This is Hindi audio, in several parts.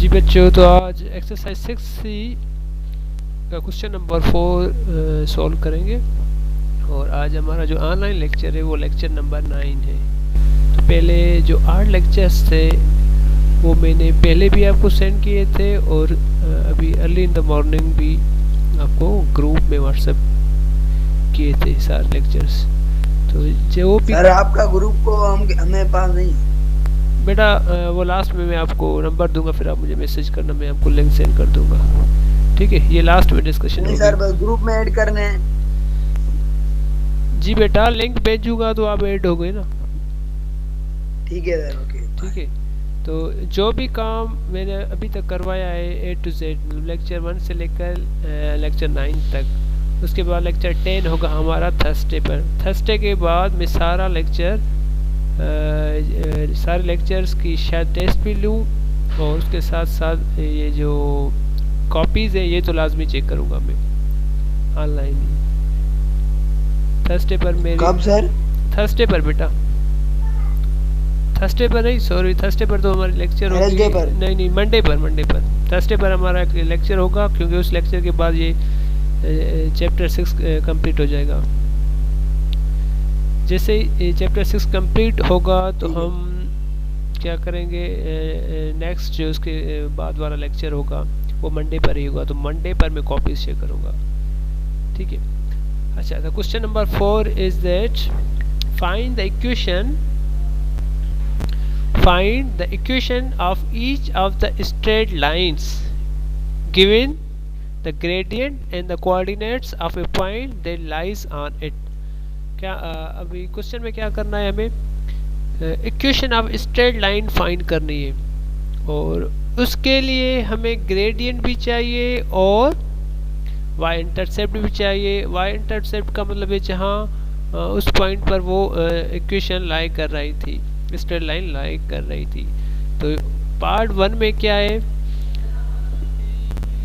जी बच्चों, तो आज एक्सरसाइज 6C का क्वेश्चन नंबर 4 सॉल्व करेंगे। और आज हमारा जो ऑनलाइन लेक्चर है वो लेक्चर नंबर 9 है। तो पहले जो 8 लेक्चर्स थे वो मैंने पहले भी आपको सेंड किए थे और अभी अर्ली इन द मॉर्निंग भी आपको ग्रुप में व्हाट्सएप किए थे सारे लेक्चर्स। तो जो भी सर आपका ग्रुप को हमें पास नहीं है। बेटा वो लास्ट में मैं आपको नंबर दूंगा, फिर आप मुझे मैसेज करना, मैं आपको लिंक सेंड कर दूंगा। ठीक है, ये लास्ट में डिस्कशन नहीं होगी। सर, बस ग्रुप में ऐड करने हैं। जी बेटा, लिंक भेजूंगा तो आप ऐड हो गए ना। ठीक है सर, ओके। ठीक है, तो जो भी काम मैंने अभी तक करवाया है A to Z, लेक्चर 1 से लेकर लेक्चर 9 तक, उसके बाद लेक्चर 10 होगा हमारा थर्सडे पर। थर्सडे के बाद मैं सारा लेक्चर सारे लेक्चर्स की शायद टेस्ट भी लूँ और उसके साथ साथ ये जो कॉपीज़ है ये तो लाजमी चेक करूँगा मैं ऑनलाइन ही। थर्सडे पर मेरी कब सर? थर्सडे पर बेटा, थर्सडे पर नहीं, सॉरी, थर्सडे पर तो हमारी लेक्चर होगी। थर्सडे पर? नहीं, मंडे पर। थर्सडे पर हमारा लेक्चर होगा क्योंकि उस लेक्चर के बाद ये चैप्टर 6 कंप्लीट हो जाएगा। जैसे ही चैप्टर 6 कंप्लीट होगा तो हम क्या करेंगे, नेक्स्ट जो उसके बाद वाला लेक्चर होगा वो मंडे पर ही होगा। तो मंडे पर मैं कॉपीज चेक करूँगा। ठीक है, अच्छा। तो question number 4 is that find the equation of each of the straight lines given the gradient and the coordinates of A point that lies on it. क्या अभी क्वेश्चन में क्या करना है, हमें equation of straight line find करनी है और उसके लिए हमें ग्रेडियंट भी चाहिए और वाई इंटरसेप्ट भी चाहिए। वाई इंटरसेप्ट का मतलब है जहाँ उस पॉइंट पर वो इक्वेशन लाई कर रही थी, स्ट्रेट लाइन लाई कर रही थी। तो पार्ट 1 में क्या है,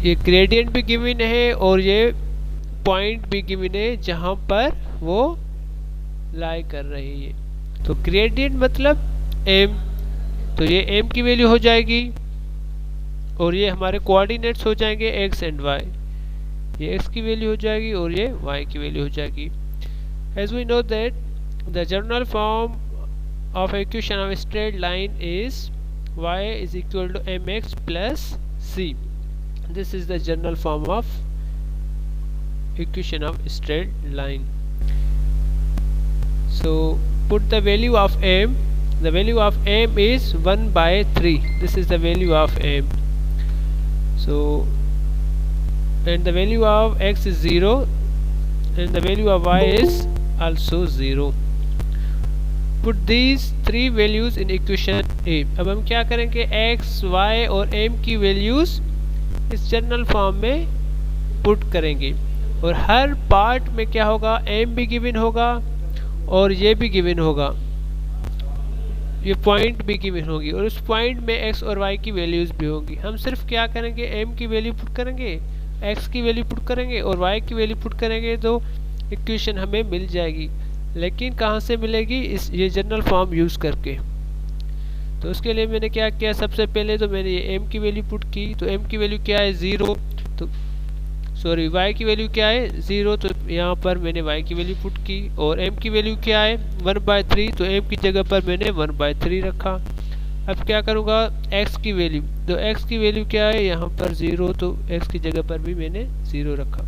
ये ग्रेडियंट भी गिवन है और ये पॉइंट भी गिवन है जहाँ पर वो लाई कर रही है। तो ग्रेडियंट मतलब m, तो ये m की वैल्यू हो जाएगी और ये हमारे कोऑर्डिनेट्स हो जाएंगे x एंड y। ये x की वैल्यू हो जाएगी और ये y की वैल्यू हो जाएगी। As we know that the general form of equation of straight line is y is equal to mx plus c। This is the general form of equation of straight line. So put the value of m. The value of m is 1 by 3. This is the value of m. So and the value of x is 0 and the value of y is also 0. Put these three values in equation a. अब हम क्या करेंगे, x, y और m की वैल्यूज इस जनरल फॉर्म में पुट करेंगे और हर पार्ट में क्या होगा, m भी गिवन होगा और ये भी गिवन होगा, ये पॉइंट भी गिवन होगी और उस पॉइंट में x और y की वैल्यूज भी होंगी। हम सिर्फ क्या करेंगे, m की वैल्यू पुट करेंगे, x की वैल्यू पुट करेंगे और y की वैल्यू पुट करेंगे तो इक्वेशन हमें मिल जाएगी। लेकिन कहाँ से मिलेगी, इस ये जनरल फॉर्म यूज़ करके। तो उसके लिए मैंने क्या किया, सबसे पहले तो मैंने ये m की वैल्यू पुट की। तो m की वैल्यू क्या है 0, तो सॉरी y की वैल्यू क्या है 0, तो यहाँ पर मैंने y की वैल्यू पुट की। और m की वैल्यू क्या है 1/3, तो m की जगह पर मैंने 1/3 रखा। अब क्या करूँगा, x की वैल्यू, तो x की वैल्यू क्या है यहाँ पर 0, तो x की जगह पर भी मैंने 0 रखा।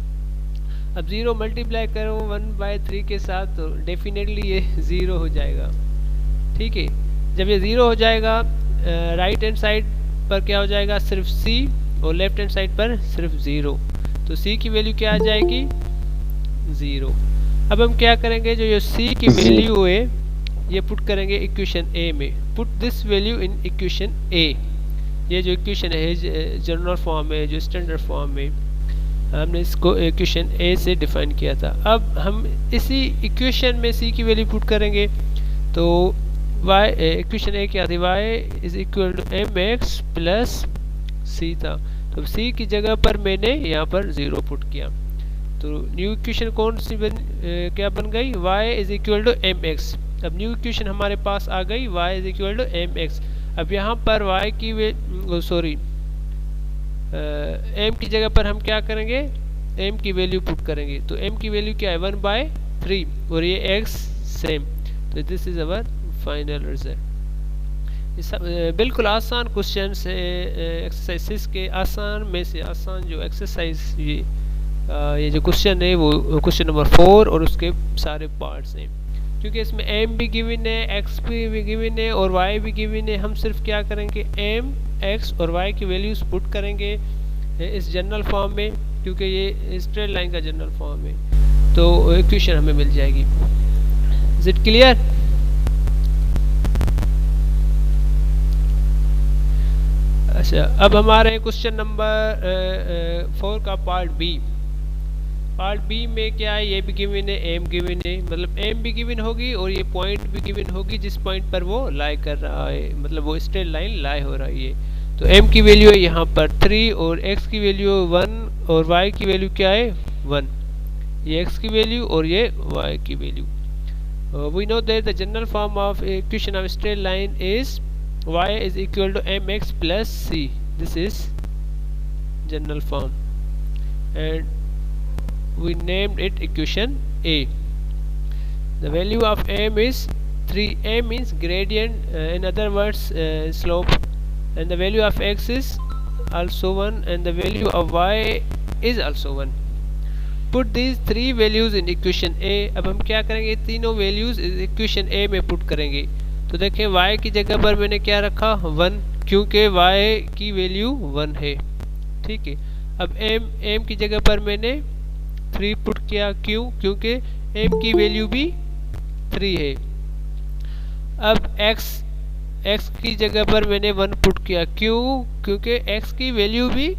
अब 0 मल्टीप्लाई करो 1/3 के साथ तो डेफिनेटली ये 0 हो जाएगा। ठीक है, जब ये 0 हो जाएगा राइट हैंड साइड पर क्या हो जाएगा, सिर्फ c और लेफ्ट हैंड साइड पर सिर्फ 0, तो c की वैल्यू क्या आ जाएगी 0। अब हम क्या करेंगे, जो ये c की वैल्यू है ये पुट करेंगे इक्वेशन a में। Put this value in equation a। ये जो इक्वेशन है जनरल फॉर्म है, जो स्टैंडर्ड फॉर्म है, हमने इसको इक्वेशन a से डिफाइन किया था। अब हम इसी इक्वेशन में c की वैल्यू पुट करेंगे तो y, इक्वेशन a क्या थी, y is equal to mx plus c था। तो c की जगह पर मैंने यहाँ पर 0 पुट किया। तो न्यू इक्वेशन कौन सी क्या बन गई, y is equal to mx। अब न्यू इक्वेशन हमारे पास आ गई y is equal to mx। अब यहाँ पर y की सॉरी एम की जगह पर हम क्या करेंगे, एम की वैल्यू पुट करेंगे। तो एम की वैल्यू क्या है 1/3 और ये एक्स सेम। तो this is our final result. बिल्कुल आसान क्वेश्चन है, एक्सरसाइज के आसान में से आसान जो एक्सरसाइज ये जो क्वेश्चन है वो क्वेश्चन नंबर 4 और उसके सारे पार्ट्स हैं। क्योंकि इसमें एम भी गिवन है, एक्स भी गिवन है और वाई भी गिवन है। हम सिर्फ क्या करेंगे, एम एक्स और वाई की वैल्यूज पुट करेंगे इस जनरल फॉर्म में, क्योंकि ये स्ट्रेट लाइन का जनरल फॉर्म है, तो इक्वेशन हमें मिल जाएगी। Is it clear? अच्छा, अब हमारे क्वेश्चन नंबर 4 का पार्ट बी। पार्ट बी में क्या है, ये भी गिवन है, एम गिवन है, मतलब एम भी गिवन होगी और ये पॉइंट भी गिवन होगी जिस पॉइंट पर वो लाई कर रहा है, मतलब वो स्ट्रेट लाइन लाई हो रही है। तो m की वैल्यू है यहाँ पर 3 और x की वैल्यू 1 और y की वैल्यू क्या है 1। ये x की वैल्यू और ये y की value. We know that the general form of equation of straight line is y is equal to mx plus c. This is general form and we named it equation A. The value of m is 3. M means gradient, in other words slope, and the value of x is also 1 and the value of y is also 1. Put these three values in equation A. अब हम क्या करेंगे, तीनों values equation A में put करेंगे। तो देखें y की जगह पर मैंने क्या रखा 1, क्योंकि y की वैल्यू 1 है, ठीक है। अब m की जगह पर मैंने 3 पुट किया, क्यों, क्योंकि m की वैल्यू भी 3 है। अब x की जगह पर मैंने 1 पुट किया, क्यों, क्योंकि x की वैल्यू भी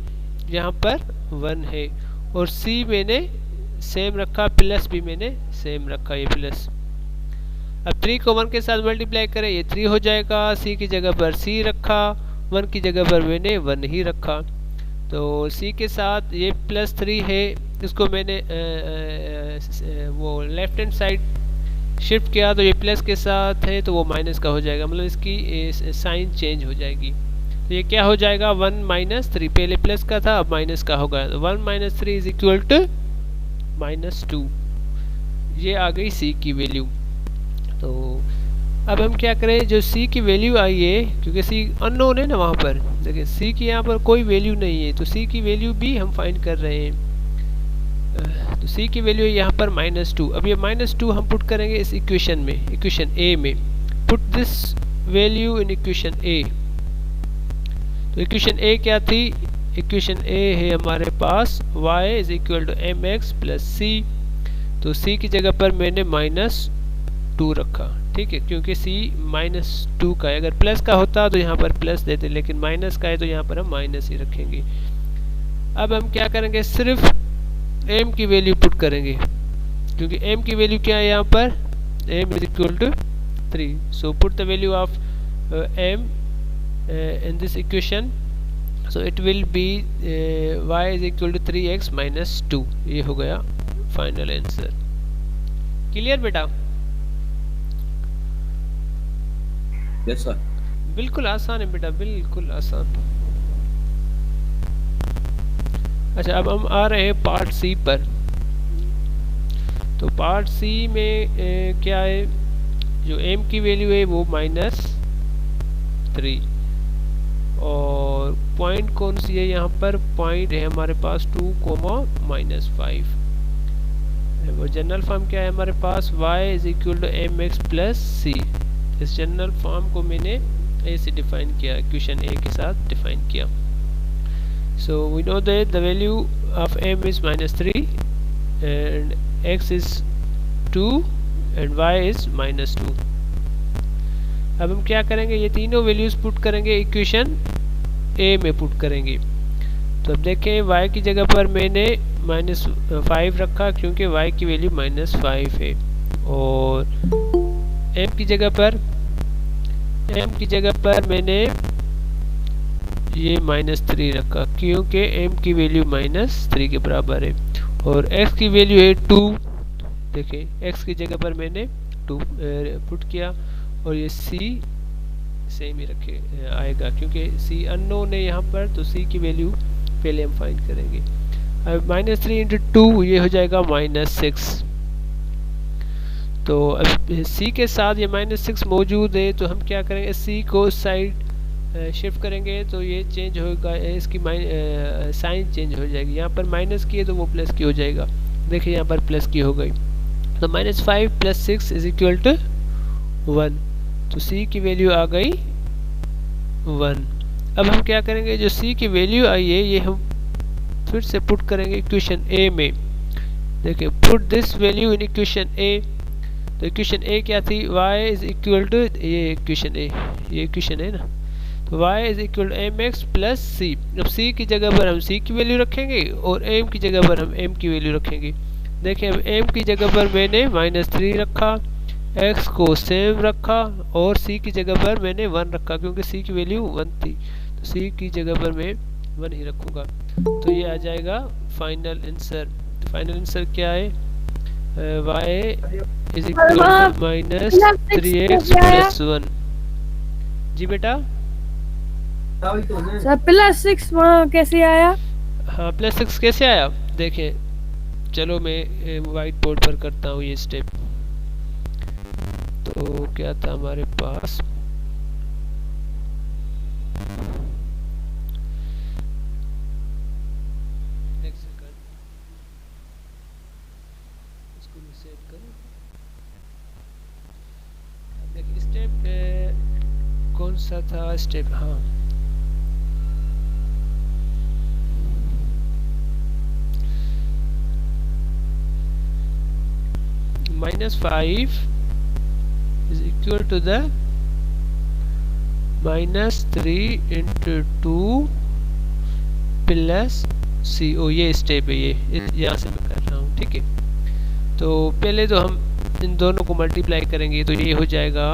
यहाँ पर 1 है। और c मैंने सेम रखा, प्लस भी मैंने सेम रखा, ये प्लस। अब 3 को 1 के साथ मल्टीप्लाई करें, ये 3 हो जाएगा। c की जगह पर c रखा, 1 की जगह पर मैंने 1 ही रखा। तो c के साथ ये +3 है, इसको मैंने वो लेफ्ट हैंड साइड शिफ्ट किया, तो ये प्लस के साथ है तो वो माइनस का हो जाएगा, मतलब इसकी साइन चेंज हो जाएगी। तो ये क्या हो जाएगा 1 - 3, पहले प्लस का था अब माइनस का होगा। तो 1 - 3 इज इक्वल टू -2। ये आ गई c की वैल्यू। तो अब हम क्या करें, जो c की वैल्यू आई है, क्योंकि c अननोन है ना वहाँ पर, देखिए c की यहाँ पर कोई वैल्यू नहीं है, तो c की वैल्यू भी हम फाइंड कर रहे हैं। तो c की वैल्यू है यहाँ पर -2। अब ये -2 हम पुट करेंगे इस इक्वेशन में, इक्वेशन A में। Put this value in equation A। तो इक्वेशन A क्या थी, इक्वेशन A है हमारे पास y is equal to mx plus c। तो c की जगह पर मैंने -2 रखा, ठीक है, क्योंकि c -2 का है। अगर प्लस का होता तो यहाँ पर प्लस देते, लेकिन माइनस का है तो यहाँ पर हम माइनस ही रखेंगे। अब हम क्या करेंगे, सिर्फ m की वैल्यू पुट करेंगे, क्योंकि m की वैल्यू क्या है यहाँ पर, m is equal to 3। So put the value of m in this equation, so it will be y is equal to 3x minus 2। ये हो गया फाइनल आंसर। क्लियर बेटा? Yes sir. बिल्कुल आसान है बेटा, बिल्कुल आसान। अच्छा, अब हम आ रहे हैं पार्ट सी पर। तो पार्ट सी में क्या है, जो m की वैल्यू है वो -3 और पॉइंट कौन सी है, यहाँ पर पॉइंट है हमारे पास 2, -5। वो जनरल फॉर्म क्या है हमारे पास, y is equal to mx plus c। इस जनरल फॉर्म को मैंने ऐसे डिफाइन किया, इक्वेशन A के साथ डिफाइन किया। So we know that the value of m is -3 and x is 2 and y is -2। अब हम क्या करेंगे, ये तीनों वैल्यूज पुट करेंगे इक्वेशन A में पुट करेंगे। तो अब देखें y की जगह पर मैंने -5 रखा, क्योंकि y की वैल्यू -5 है। और m की जगह पर मैंने ये -3 रखा, क्योंकि m की वैल्यू -3 के बराबर है। और x की वैल्यू है 2। देखें x की जगह पर मैंने 2 पुट किया और ये c सेम ही रखे आएगा, क्योंकि c अननोन है यहाँ पर, तो c की वैल्यू पहले हम फाइंड करेंगे। अब -3 इंटू 2 ये हो जाएगा -6। तो अब c के साथ ये -6 मौजूद है, तो हम क्या करेंगे, c को साइड शिफ्ट करेंगे तो ये चेंज होगा, इसकी साइन चेंज हो जाएगी। यहाँ पर माइनस की है तो वो प्लस की हो जाएगा। देखिए यहाँ पर प्लस की हो गई, तो -5 + 6 इज इक्वल टू 1। तो c की वैल्यू आ गई 1। अब हम क्या करेंगे, जो c की वैल्यू आई है ये हम फिर से पुट करेंगे इक्वेशन a में। देखिए put this value in equation a। तो इक्वेशन a क्या थी, y इज इक्वल टू, ये इक्वेशन a, ये इक्वेशन है ना, तो y is equal to mx plus c। अब c की जगह पर हम c की वैल्यू रखेंगे और m की जगह पर हम m की वैल्यू रखेंगे। देखिए अब m की जगह पर मैंने -3 रखा, x को सेम रखा और c की जगह पर मैंने 1 रखा, क्योंकि c की वैल्यू 1 थी, तो c की जगह पर मैं 1 ही रखूँगा। तो ये आ जाएगा फाइनल आंसर। तो फाइनल आंसर क्या है, y is equal to -3x + 1। जी बेटा, सर +6 वहाँ कैसे आया? हाँ +6 कैसे आया, देखें चलो मैं वाइट बोर्ड पर करता हूँ ये स्टेप। तो क्या था हमारे पास, एक सेकंड इसको मैं सेव करूँ। देखिए स्टेप कौन सा था स्टेप, हाँ -5 is equal to the -3 into 2 plus c। ओ ये स्टेप है, ये यहाँ से मैं कर रहा हूँ, ठीक है। तो पहले तो हम इन दोनों को मल्टीप्लाई करेंगे, तो ये हो जाएगा,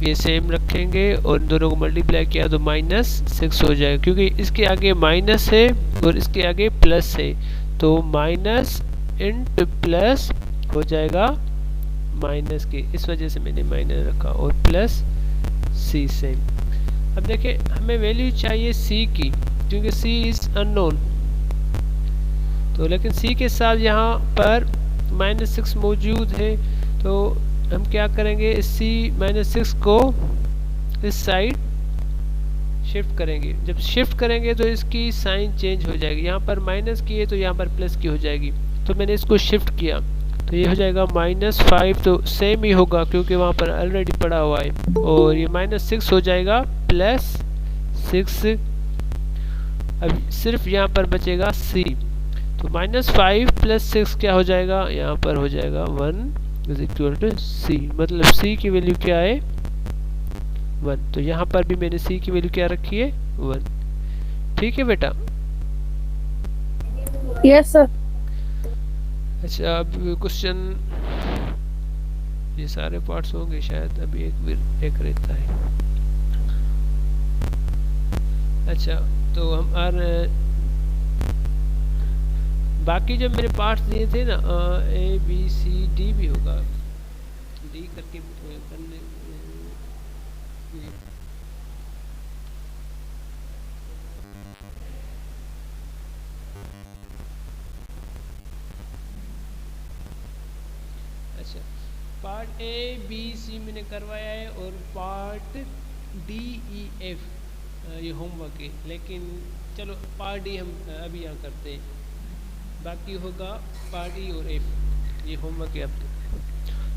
ये सेम रखेंगे और इन दोनों को मल्टीप्लाई किया तो -6 हो जाएगा, क्योंकि इसके आगे माइनस है और इसके आगे प्लस है, तो माइनस इंट प्लस हो जाएगा माइनस के, इस वजह से मैंने माइनस रखा, और प्लस c सेम। अब देखिए हमें वैल्यू चाहिए c की, क्योंकि c इज अननोन, तो लेकिन c के साथ यहाँ पर -6 मौजूद है, तो हम क्या करेंगे, इस c -6 को इस साइड शिफ्ट करेंगे। जब शिफ्ट करेंगे तो इसकी साइन चेंज हो जाएगी, यहाँ पर माइनस की है तो यहाँ पर प्लस की हो जाएगी, तो मैंने इसको शिफ्ट किया तो ये हो जाएगा -5, तो सेम ही होगा क्योंकि वहाँ पर ऑलरेडी पड़ा हुआ है, और ये -6 हो जाएगा +6। अब सिर्फ यहाँ पर बचेगा c, तो -5 + 6 क्या हो जाएगा, यहाँ पर हो जाएगा 1 इज इक्वल टू c, मतलब c की वैल्यू क्या है 1। तो यहाँ पर भी मैंने c की वैल्यू क्या रखी है 1। ठीक है बेटा, यस सर। अच्छा अब क्वेश्चन, ये सारे पार्ट्स होंगे शायद, अभी एक रहता है। अच्छा तो हम बाकी जो मेरे पार्ट्स दिए थे ना, A B C D भी होगा, D करके करने अच्छा पार्ट A B C मैंने करवाया है, और पार्ट D E F ये होमवर्क है, लेकिन चलो पार्ट डी हम अभी यहाँ करते हैं, बाकी होगा पार्ट ई और एफ, ये होमवर्क है। अब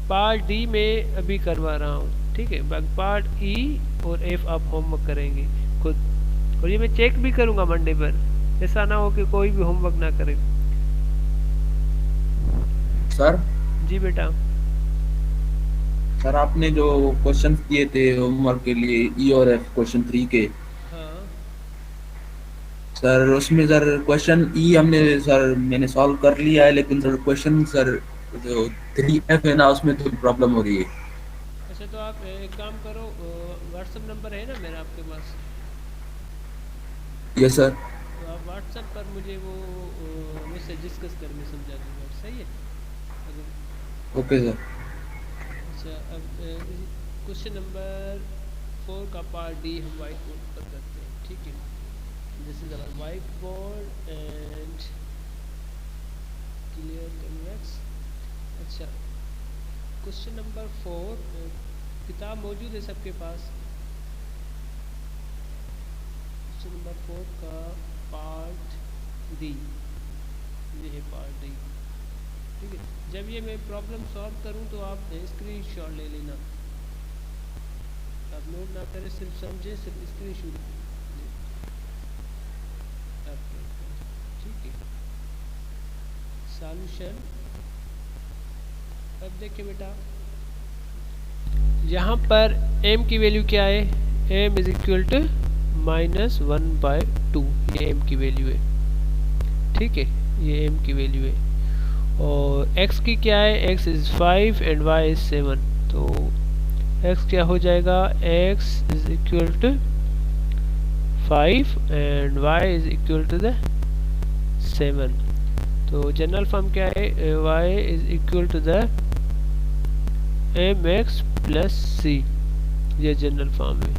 पार्ट डी में अभी करवा रहा हूँ, ठीक है, बाकी पार्ट ई और एफ आप होमवर्क करेंगे खुद, और ये मैं चेक भी करूँगा मंडे पर, ऐसा ना हो कि कोई भी होमवर्क ना करे। सर जी बेटा। सर आपने जो क्वेश्चंस दिए थे होमवर्क के लिए ई और एफ क्वेश्चन 3 के, हाँ सर उसमें सर क्वेश्चन ई हमने सर मैंने सॉल्व कर लिया है, लेकिन सर क्वेश्चन सर जो 3F है ना उसमें थोड़ी प्रॉब्लम हो रही है। अच्छा तो आप एक काम करो, व्हाट्सएप नंबर है ना मेरा आपके पास? Yes sir. तो आप व्हाट्सएप पर मुझे वो मुझसे डिस्कस कर, मैं समझा दूँगा, सही है? अगर ओके सर। अच्छा अब क्वेश्चन नंबर 4 का पार्ट डी हम वाइट बोर्ड पर करते हैं, ठीक है। This is our white board and clear convex. अच्छा, क्वेश्चन नंबर 4, किताब मौजूद है सबके पास? क्वेश्चन नंबर 4 का पार्ट डी, ये है पार्ट डी। ठीक है, जब ये मैं प्रॉब्लम सॉल्व करूं तो आप स्क्रीनशॉट ले लेना, आप नोट ना करें, सिर्फ समझे, सिर्फ स्क्रीनशॉट। ठीक है, सॉल्यूशन। अब देखिए बेटा, यहाँ पर m की वैल्यू क्या है? m इज इक्वल टू -1/2, ये m की वैल्यू है। ठीक है, ये m की वैल्यू है। और x की क्या है? x is 5 and y is 7, तो x क्या हो जाएगा? x is equal to 5 and y is equal to the 7। तो जनरल फॉर्म क्या है? y is equal to the mx plus c, ये जनरल फॉर्म है।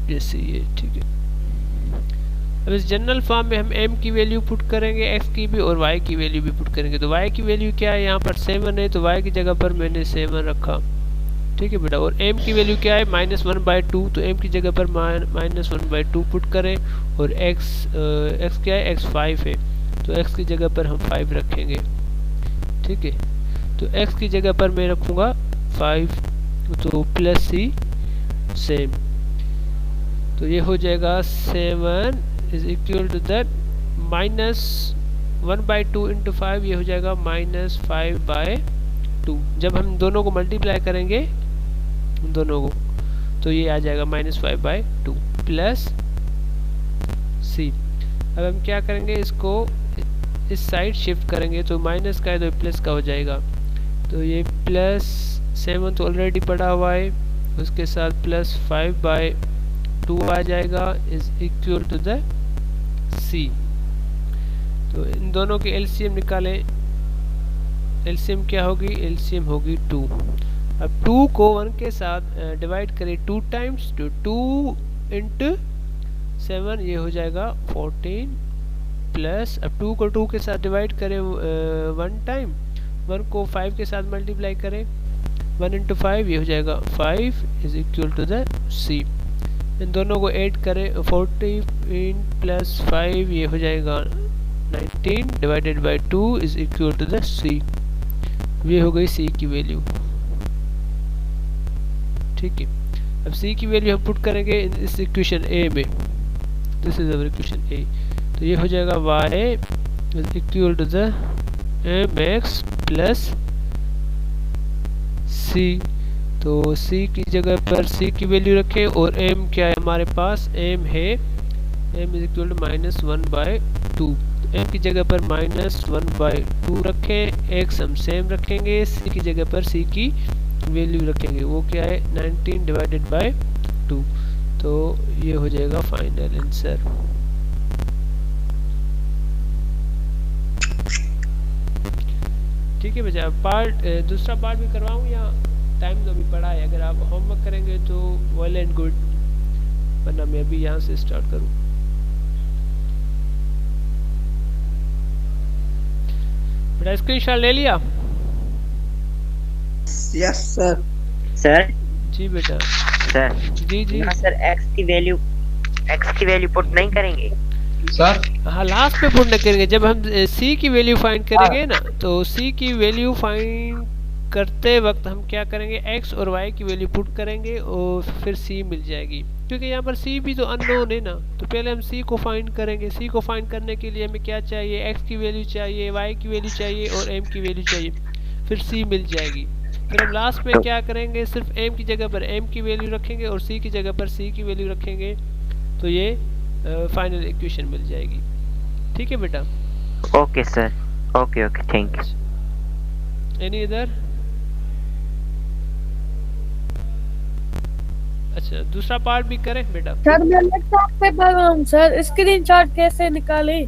जैसे ये, ठीक है। अब इस जनरल फॉर्म में हम m की वैल्यू पुट करेंगे, x की भी, और y की वैल्यू भी पुट करेंगे। तो y की वैल्यू क्या है? यहाँ पर 7 है, तो y की जगह पर मैंने 7 रखा। ठीक है बेटा, और m की वैल्यू क्या है? -1/2, तो m की जगह पर -1/2 पुट करें। और x क्या है? x 5 है, तो x की जगह पर हम 5 रखेंगे। ठीक है, तो x की जगह पर मैं रखूँगा 5, तो प्लस c सेम, तो ये हो जाएगा 7 is equal to that -1/2 into 5, ये हो जाएगा -5/2। जब हम दोनों को मल्टीप्लाई करेंगे, दोनों को, तो ये आ जाएगा -5/2 प्लस c। अब हम क्या करेंगे? इसको इस साइड शिफ्ट करेंगे, तो माइनस का है तो प्लस का हो जाएगा। तो ये +7 तो ऑलरेडी पड़ा हुआ है, उसके साथ +5/2 आ जाएगा is equal to the c। तो इन दोनों के एलसीएम निकालें। एलसीएम क्या होगी? एलसीएम होगी 2। अब 2 को 1 के साथ डिवाइड करें 2 टाइम्स, तो 2 इंटू 7, ये हो जाएगा 14 प्लस, अब 2 को 2 के साथ डिवाइड करें 1 टाइम, 1 को 5 के साथ मल्टीप्लाई करें, 1 इंटू 5, ये हो जाएगा 5 is equal to the c। इन दोनों को ऐड करें, 14 प्लस 5, ये हो जाएगा 19 divided by 2 is equal to the c। ये हो गई c की वैल्यू। ठीक है, अब c की वैल्यू हम पुट करेंगे इस इक्वेशन a में। This is our equation a, तो ये हो जाएगा y is equal to the mx plus c। तो c की जगह पर c की वैल्यू रखें, और m क्या है हमारे पास? m है m is equal to -1/2, m की जगह पर -1/2 रखें। x हम सेम रखेंगे, c की जगह पर c की वैल्यू रखेंगे, वो क्या है? 19 डिवाइडेड बाय 2, तो ये हो जाएगा फाइनल आंसर। ठीक है बच्चा, दूसरा पार्ट भी करवाऊँ या टाइम तो अभी पड़ा है? अगर आप होमवर्क करेंगे तो वेल एंड गुड, वरना मैं अभी यहाँ से स्टार्ट करूँ। बेटा स्क्रीनशॉट ले लिया? Yes sir. सर जी बेटा। सर जी जी सर x की वैल्यू पुट नहीं करेंगे सर। हाँ, लास्ट में पुट नहीं करेंगे। जब हम c की वैल्यू फाइंड करेंगे ना, तो c की वैल्यू फाइंड करते वक्त हम क्या करेंगे? x और y की वैल्यू पुट करेंगे और फिर c मिल जाएगी, क्योंकि यहाँ पर c भी तो अननोन है ना। तो पहले हम c को फाइंड करेंगे। c को फाइंड करने के लिए हमें क्या चाहिए? x की वैल्यू चाहिए, y की वैल्यू चाहिए और m की वैल्यू चाहिए, फिर c मिल जाएगी। फिर हम लास्ट में क्या करेंगे? सिर्फ m की जगह पर m की वैल्यू रखेंगे और c की जगह पर c की वैल्यू रखेंगे, तो ये फाइनल इक्वेशन मिल जाएगी। ठीक है बेटा? Okay sir, okay okay, thank you. Any other? अच्छा, दूसरा पार्ट भी करें बेटा? सर मैं लैपटॉप पे पढ़ रहा हूँ सर, स्क्रीनशॉट कैसे निकाले? ये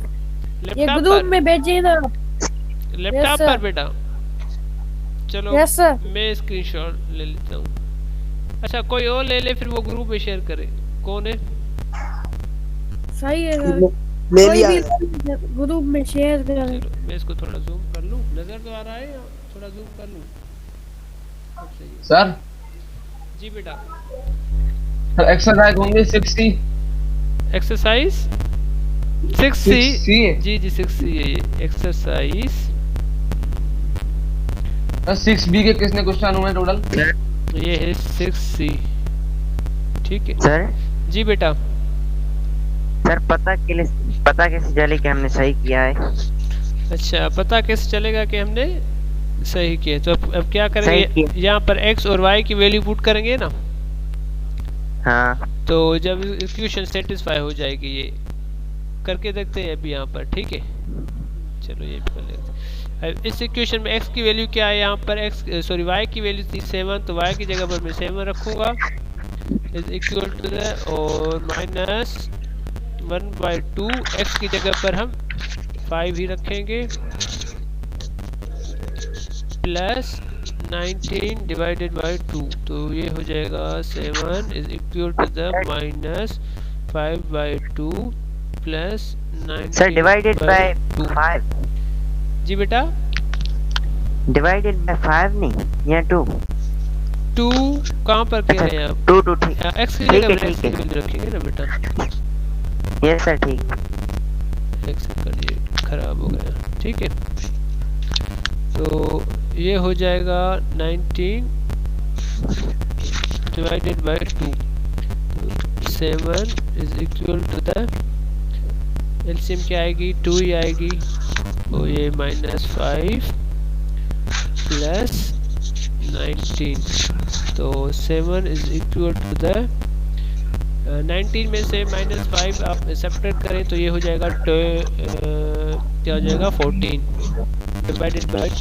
लैपटॉप ग्रुप पर? में भेजिए ना। लैपटॉप Yes, पर sir. बेटा? चलो Yes, sir. मैं स्क्रीनशॉट ले लेता हूँ। अच्छा कोई और ले ले, फिर वो ग्रुप में शेयर करे। कौन है? सही है सर, ले कोई लिया भी ग्रुप में शेयर करें। चलो मैं इसको थोड़ा जूम कर लूँ, नजर तो आ रहा है, या थोड़ा जूम कर लूँ? अब सही है। सर जी बेटा। सर एक्सरसाइज होंगे 6C। Exercise 6C। 6C जी जी 6C है ये एक्सरसाइज। 6B के कितने क्वेश्चन हुए टोटल? ये है 6C। ठीक है सर जी बेटा। सर पता कैसे चले कि हमने सही किया है? अच्छा पता कैसे चलेगा कि हमने सही किया? तो अब क्या सही करेंगे, किया। यहाँ पर x और y की वैल्यू पुट करेंगे ना, हाँ तो जब इक्वेशन सेटिस्फाई हो जाएगी, ये करके देखते हैं अभी यहाँ पर। ठीक है चलो ये भी कर लेते हैं। अब इस इक्वेशन में x की वैल्यू क्या है, यहाँ पर y की वैल्यू थी 7, तो y की जगह पर मैं 7 रखूँगा, इज इक्वल टू द और माइनस 1/2, x की जगह पर हम 5 ही रखेंगे, प्लस 19 डिवाइडेड बाई 2, तो ये हो जाएगा 7 is equal to the minus 5/2 plus 19 sir divided by 5। जी बेटा। डिवाइडेड बाय 5 नहीं, या 2 कहाँ पर कह रहे हैं आप? 2 ठीक x की ठीक है, जगह पर ठीक x की है। वैल्यू रखेंगे ना बेटा। यस सर ठीक। x करिए, खराब हो गया। ठीक है तो ये हो जाएगा 19 divided by 2, 7 is equal to the LCM क्या आएगी, 2 ही आएगी, तो ये -5 प्लस 19, तो 7 इज इक्वल टू द 19 में से -5 आप सब्ट्रैक्ट करें तो ये हो जाएगा क्या हो जाएगा 14 डिवाइडेड बाई 2,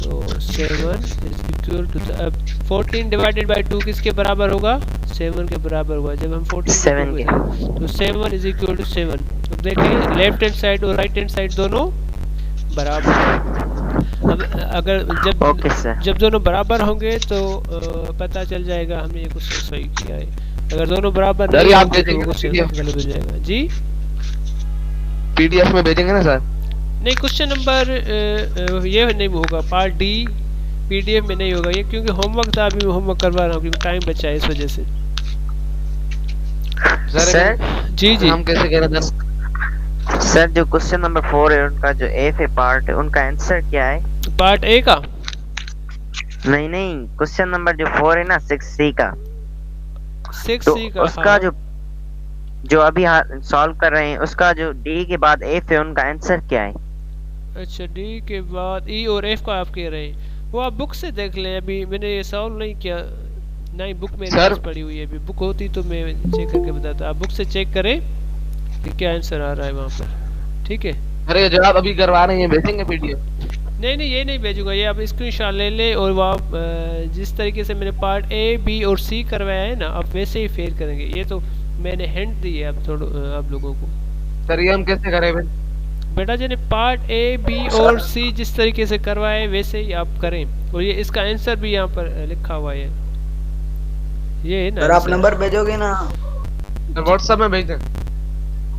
तो 7 is equal to the 14 divided by 2 किसके बराबर होगा? 7 के बराबर होगा। जब हम 14 7 के, तो 7 इज इक्वल टू 7। तो देखिए लेफ्ट हैंड साइड और राइट हैंड साइड दोनों बराबर हैं। अब अगर जब दोनों बराबर होंगे तो पता चल जाएगा हमने ये कुछ सही किया है। अगर दोनों बराबर नहीं होंगे तो क्वेश्चन गलत हो जाएगा। जी PDF में भेजेंगे ना सर? नहीं, क्वेश्चन नंबर ये नहीं होगा, पार्ट डी PDF में नहीं होगा ये, क्योंकि होमवर्क था, अभी मैं होमवर्क करवा रहा हूँ क्योंकि टाइम बचा है इस वजह से। सर जी जी हम कैसे कह रहे थे? सर जो क्वेश्चन नंबर 4 है उनका जो एफ है पार्ट, उनका आंसर क्या है? पार्ट ए का? नहीं क्वेश्चन नंबर जो 4 है ना 6C का, 6C का उसका हाँ। जो अभी सॉल्व कर रहे हैं उसका जो डी के बाद एफ है उनका आंसर क्या है? अच्छा डी के बाद ई और एफ का आप कह रहे हैं, वो आप बुक से देख लें, अभी मैंने ये सॉल्व नहीं किया, नहीं बुक मेरे पास पड़ी हुई है, अभी बुक होती तो मैं चेक करके बताता। आप बुक से चेक करें कि क्या आंसर आ रहा है वहाँ पर। ठीक है, अरे जो आप अभी करवा रहे हैं भेजेंगे PDF? नहीं ये नहीं भेजूंगा, ये आप स्क्रीनशॉट ले ले और वो आप जिस तरीके से मैंने पार्ट ए बी और सी करवाया है ना, आप वैसे ही फेयर करेंगे। ये तो मैंने हिंट दी है आप लोगों को। सर ये हम कैसे करें फिर? बेटा जी ने पार्ट ए बी और सी जिस तरीके से करवाए वैसे ही आप करें, और ये इसका आंसर भी यहाँ पर लिखा हुआ है, ये है ना। सर आप नंबर भेजोगे ना? व्हाट्सएप में भेज दें।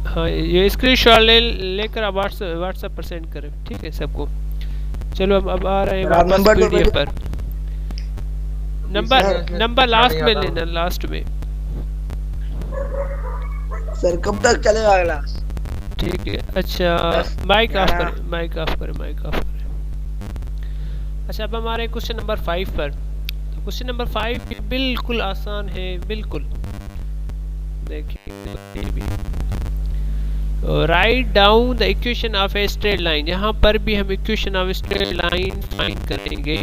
हाँ ये स्क्रीनशॉट लेकर आप व्हाट्सएप पर सेंड करें, ठीक है सबको। चलो अब आ रहे हैं वापस PDF पर। नंबर लास्ट में लेना, लास्ट में। सर कब तक चलेगा क्लास? ठीक है, अच्छा माइक ऑफ करें, माइक ऑफ करें। अच्छा अब हमारे क्वेश्चन नंबर 5 पर। तो क्वेश्चन नंबर 5 बिल्कुल आसान है, बिल्कुल। देखिए write down the equation of a straight line, यहाँ पर भी हम equation of straight line find करेंगे,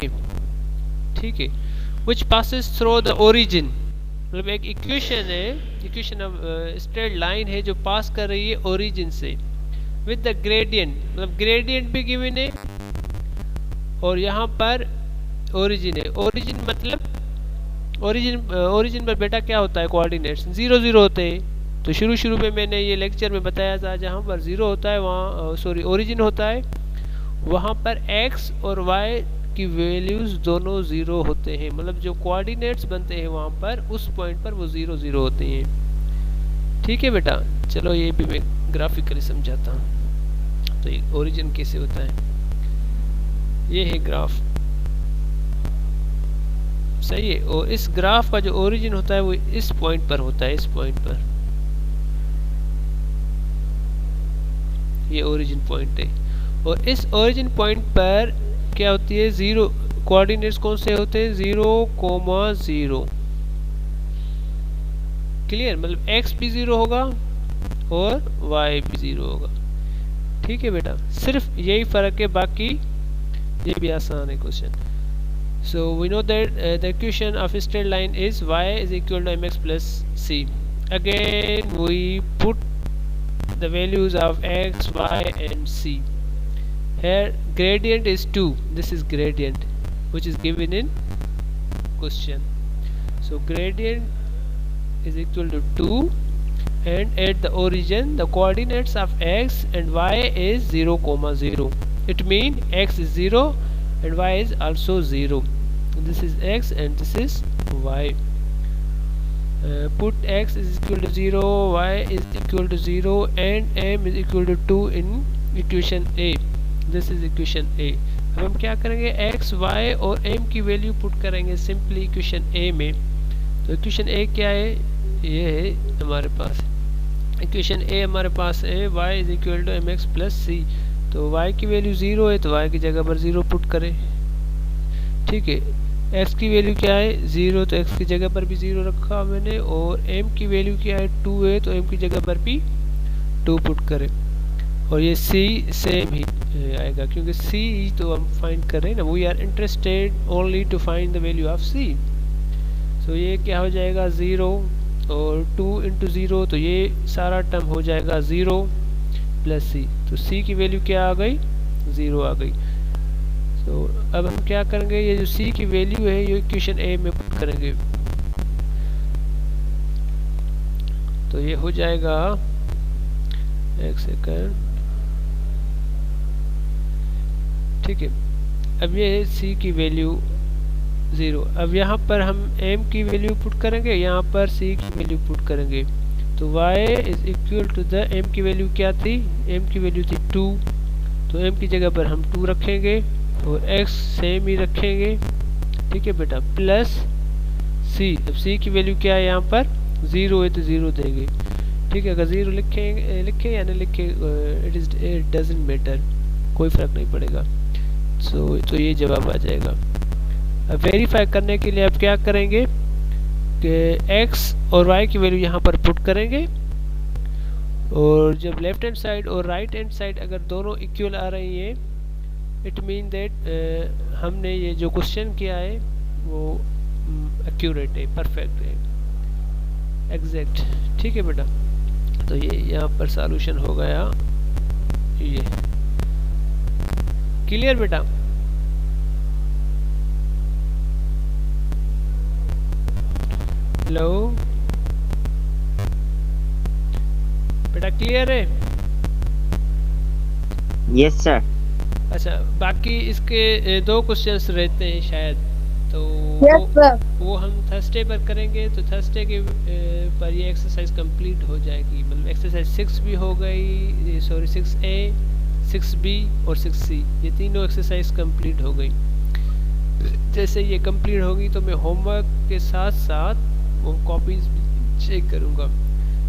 ठीक है, which passes through the origin. मतलब एक इक्वेशन है, इक्वेशन ऑफ स्ट्रेट लाइन है जो पास कर रही है ओरिजिन से, विद द ग्रेडियंट, मतलब ग्रेडियंट भी गिवन है और यहाँ पर ओरिजिन है। ओरिजिन मतलब ओरिजिन पर बेटा क्या होता है, कोऑर्डिनेट्स 0 0 होते हैं। तो शुरू में मैंने ये लेक्चर में बताया था, जहाँ पर 0 होता है वहाँ ओरिजिन होता है, वहाँ पर x और y की वैल्यूज दोनों ज़ीरो होते हैं, मतलब जो कोऑर्डिनेट्स बनते हैं वहाँ पर उस पॉइंट पर वो ज़ीरो ज़ीरो होते हैं। ठीक है बेटा, चलो ये भी मैं ग्राफिकली समझाता हूँ। तो ये ओरिजिन कैसे होता है, ये है ग्राफ, सही है। और इस ग्राफ का जो ओरिजिन होता है वो इस पॉइंट पर होता है, इस पॉइंट पर, ये ओरिजिन पॉइंट है। और इस ओरिजिन पॉइंट पर क्या होती है, ज़ीरो कोऑर्डिनेट्स कौन से होते हैं, 0,0। क्लियर, मतलब x भी 0 होगा और y भी 0 होगा। ठीक है बेटा, सिर्फ यही फ़र्क है, बाकी ये भी आसान है question. So we know that the equation of a straight line is y is equal to mx plus c. Again we put the values of x, y and c. Here gradient is 2. This is gradient which is given in question. So gradient is equal to 2, and at the origin the coordinates of x and y is 0,0. It means x is 0 and y is also 0. This is x and this is y. Put x is equal to 0, y is equal to 0 and m is equal to 2 in equation A. This is equation A. अब हम क्या करेंगे, x, y और m की वैल्यू पुट करेंगे सिंपली इक्वेशन A में। तो इक्वेशन A क्या है, ये है हमारे पास इक्वेशन A हमारे पास है y is equal to mx plus c। तो y की वैल्यू 0 है तो y की जगह पर 0 पुट करें। ठीक है, x की वैल्यू क्या है 0, तो x की जगह पर भी 0 रखा मैंने, और m की वैल्यू क्या है 2 है तो m की जगह पर भी 2 पुट करें। और ये c सेम ही आएगा क्योंकि c तो हम फाइंड कर रहे हैं ना, we are interested only to find the value of c। So ये क्या हो जाएगा 0 और 2 इंटू 0, तो ये सारा टर्म हो जाएगा 0 प्लस c। तो c की वैल्यू क्या आ गई, 0 आ गई। तो अब हम क्या करेंगे, ये जो c की वैल्यू है ये इक्वेशन A में पुट करेंगे। तो ये हो जाएगा, एक सेकंड, ठीक है। अब ये है c की वैल्यू 0। अब यहाँ पर हम m की वैल्यू पुट करेंगे, यहाँ पर c की वैल्यू पुट करेंगे। तो y is equal to the m की वैल्यू क्या थी, m की वैल्यू थी 2, तो m की जगह पर हम 2 रखेंगे और x सेम ही रखेंगे। ठीक है बेटा, प्लस c। अब c की वैल्यू क्या है, यहाँ पर 0 है तो 0 देंगे। ठीक है, अगर 0 लिखें या नहीं लिखे, इट डजंट मैटर, कोई फ़र्क नहीं पड़ेगा। तो ये जवाब आ जाएगा। अब वेरीफाई करने के लिए आप क्या करेंगे कि x और y की वैल्यू यहाँ पर पुट करेंगे, और जब लेफ्ट हैंड साइड और राइट हैंड साइड अगर दोनों इक्वल आ रही हैं, इट मीन दैट हमने ये जो क्वेश्चन किया है वो एक्यूरेट है, परफेक्ट है, एग्जैक्ट। ठीक है बेटा, तो ये यहाँ पर सॉल्यूशन हो गया। ये क्लियर बेटा, हेलो बेटा, क्लियर है? Yes sir. अच्छा, बाकी इसके 2 क्वेश्चंस रहते हैं शायद, तो यस सर। वो हम थर्सडे पर करेंगे। तो थर्सडे के पर ये एक्सरसाइज कंप्लीट हो जाएगी, मतलब एक्सरसाइज 6 भी हो गई, सॉरी 6A, 6B और 6C, ये तीनों एक्सरसाइज कंप्लीट हो गई। जैसे ये कंप्लीट होगी तो मैं होमवर्क के साथ साथ वो कॉपीज भी चेक करूँगा।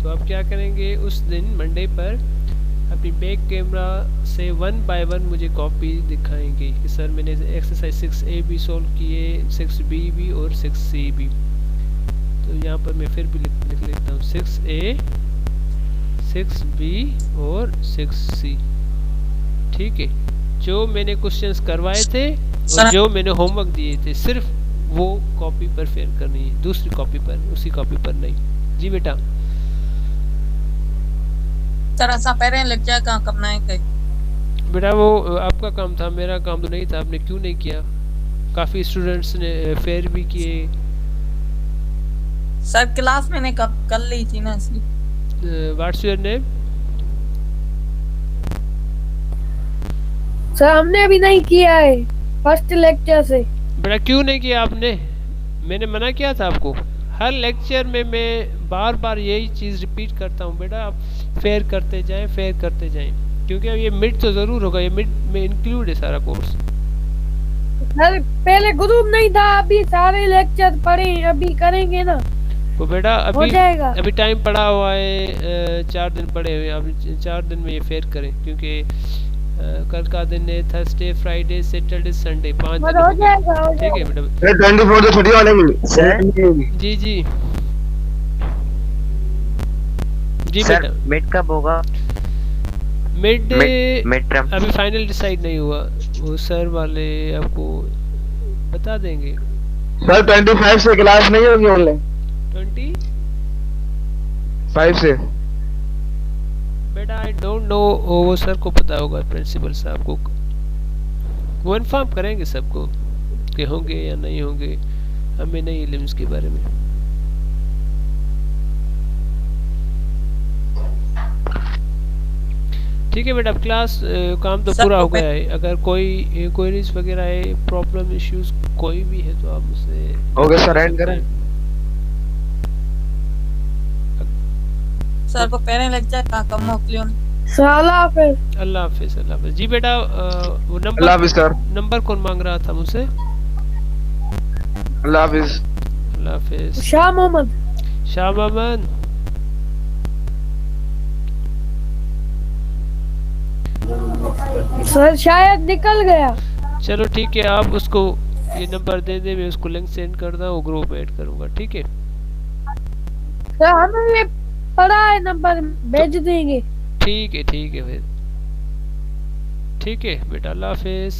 तो आप क्या करेंगे, उस दिन मंडे पर अपनी बैक कैमरा से 1 बाय 1 मुझे कॉपी दिखाएंगे कि सर मैंने एक्सरसाइज 6A भी सॉल्व किए, 6B भी और 6C भी। तो यहाँ पर मैं फिर भी लिख लेता हूँ 6A, 6B और 6C। ठीक है, जो मैंने क्वेश्चंस करवाए थे और जो मैंने होमवर्क दिए थे, सिर्फ वो कॉपी पर फेयर करनी है, दूसरी कॉपी पर, उसी कॉपी पर नहीं। जी बेटा। सर असा पहले लेक्चर का करना है कहीं? बेटा वो आपका काम था, मेरा काम तो नहीं था। आपने क्यों नहीं किया? काफ़ी स्टूडेंट्स ने फेयर भी किए। सर क्लास मैंने कर ली थी ना, इसलिए। What's your name? सर हमने अभी नहीं किया है। फर्स्ट लेक्चर से। बेटा क्यों नहीं किया आपने? मैंने मना किया था आपको। हर लेक्चर में मैं बार बार यही चीज़ रिपीट करता हूँ बेटा, आप फेयर करते जाएं, फेयर करते जाएं, क्योंकि अब ये मिड तो ज़रूर होगा, ये मिड में इंक्लूड है सारा कोर्स। सर पहले ग्रुप नहीं था, अभी सारे लेक्चर पढ़े, अभी करेंगे ना तो बेटा हो अभी जाएगा। अभी टाइम पड़ा हुआ है, 4 दिन पड़े हुए हैं, अभी 4 दिन में ये फेयर करें, क्योंकि कल का दिन है थर्सडे, फ्राइडे, सैटरडे, संडे, 5 दिन हो हो गए। जाएगा, हो ठीक है जाएगा। बेटा। 24 तो छुट्टी वाले सर जी जी जी सर बेटा। मिड कब होगा? मिड मिड टर्म अभी फाइनल डिसाइड नहीं हुआ, वो सर वाले आपको बता देंगे। सर 25 से क्लास नहीं होगी ऑनलाइन? 25 से बेटा आई डोंट नो, वो सर को पता होगा, प्रिंसिपल साहब को, वो इन्फॉर्म करेंगे सबको कि होंगे या नहीं होंगे, हमें नहीं इल्म इसके बारे में। ठीक है बेटा, अब क्लास काम तो सर, पूरा हो मैं- गया है। अगर कोई क्वेरीज वगैरह है, प्रॉब्लम इश्यूज कोई भी है तो आप मुझसे ओके सर, एंड करें। सर को पहले लेक्चर का कम मोकलियो। साला फिर अल्लाह हाफिज, अल्लाह हाफिज। जी बेटा वो अल्लाह हाफिज सर। नंबर कौन मांग रहा था मुझसे? अल्लाह हाफिज। अल्लाह हाफिज। शाह मोहम्मद। शाह मोहम्मद, सर शायद निकल गया। चलो ठीक है, आप उसको ये नंबर दे दे, मैं उसको लिंक सेंड कर दूँ, वो ग्रुप में ऐड करूँगा। ठीक है सर हमें ये पड़ा है, नंबर भेज देंगे। ठीक है फिर, ठीक है बेटा, अल्लाह हाफिज।